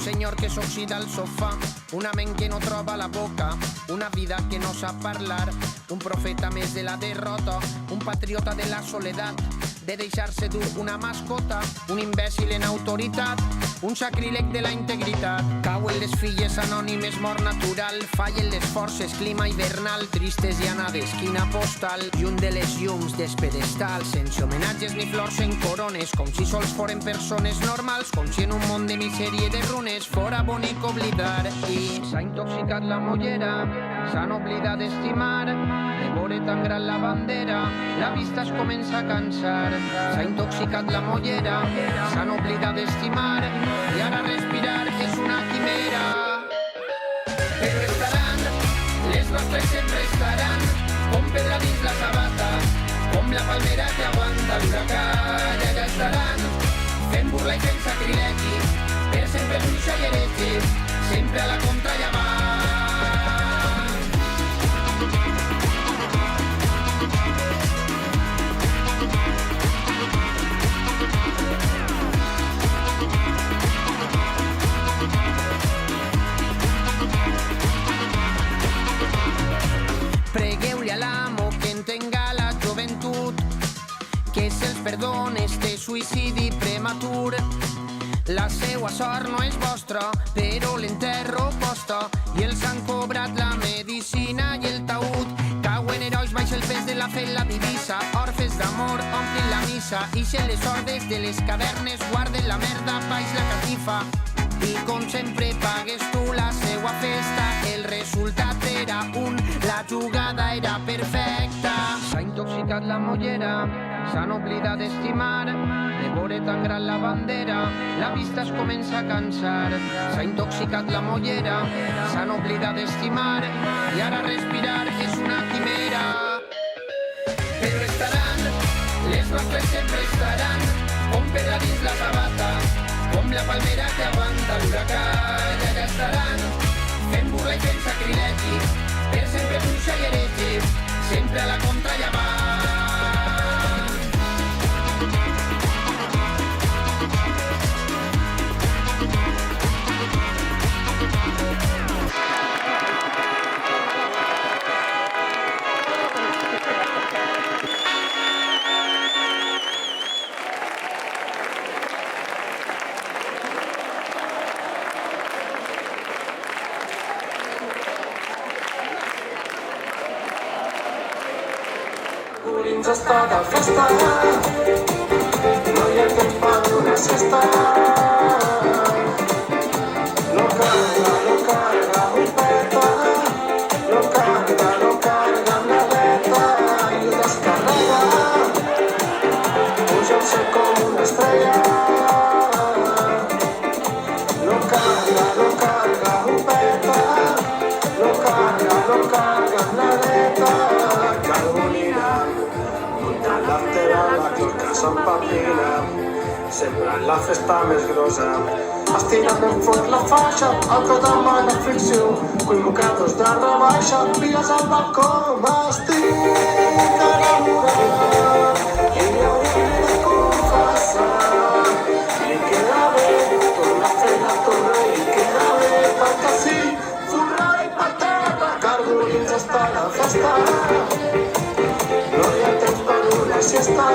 senyor que s'oxida al sofà, una ment que no troba la boca, una vida que no sap parlar, un profeta més de la derrota, un patriota de la soledat, de deixar-se dur una mascota, un imbècil en autoritat, un sacríleg de la integritat. Cauen les filles anònimes, mort natural, fallen les forces, clima hivernal, tristes i anades, quina postal, lluny de les llums dels pedestals, sense homenatges ni flors en corones, com si sols foren persones normals, com si en un món de misèria i de runes fora bonic oblidar. I s'ha intoxicat la mollera, s'han oblidat d'estimar, de veure tan gran la bandera, la vista es comença a cansar. S'ha intoxicat la mollera, s'han oblidat d'estimar, i ara respirar és una quimera. Però estaran, les nostres sempre estaran, com pedra dins la sabata, com la palmera que aguanta l'huracà. I allà estaran, fent burla i fent sacrilegi, per sempre bruixa i heretge, sempre a la contra i avant. Pregueu-li a l'amo que entenga la joventut, que se'ls perdona este suïcidi prematur. La seua sort no és vostra, però l'enterro costa, i els han cobrat la medicina i el taüt. Cauen herois baix el pes de la fe i la divisa, orfes d'amor omplin la missa, ixen les hordes de les cavernes, guarden la merda baix la catifa. I com sempre pagues tu la seua festa, el resultat era un, la jugada era perfecta. S'ha intoxicat la mollera, s'han oblidat d'estimar, de veure tan gran la bandera, la vista es comença a cansar. S'ha intoxicat la mollera, s'han oblidat d'estimar, i ara respirar és una quimera. Però estaran, les nostres sempre estaran, com pedra dins la sabata, com la palmera que aguanta l'huracà. I allà estaran, fent burla i fent sacrilegi, per sempre bruixa i heretge, sempre a la contra i avant. Dins està de festa, no hi ha temps per una siesta. No carga, bombeta, no carga amb la veta, i ho descarrega, puja al cel com una estrella. No carga, bombeta, no carga amb la veta, carbonina. La clorca s'empapina, sempre en la festa més grossa. Estirant ben fort la faixa, altres demanen fricció, convocadors de rebaixa, vies al balcó, m'estic enamorat i hauré de confessar. I queda bé, torna a fer la torre i queda bé, perquè sí, folrar i per terra, Carbonins està a la festa. No hi ha temps per una siesta.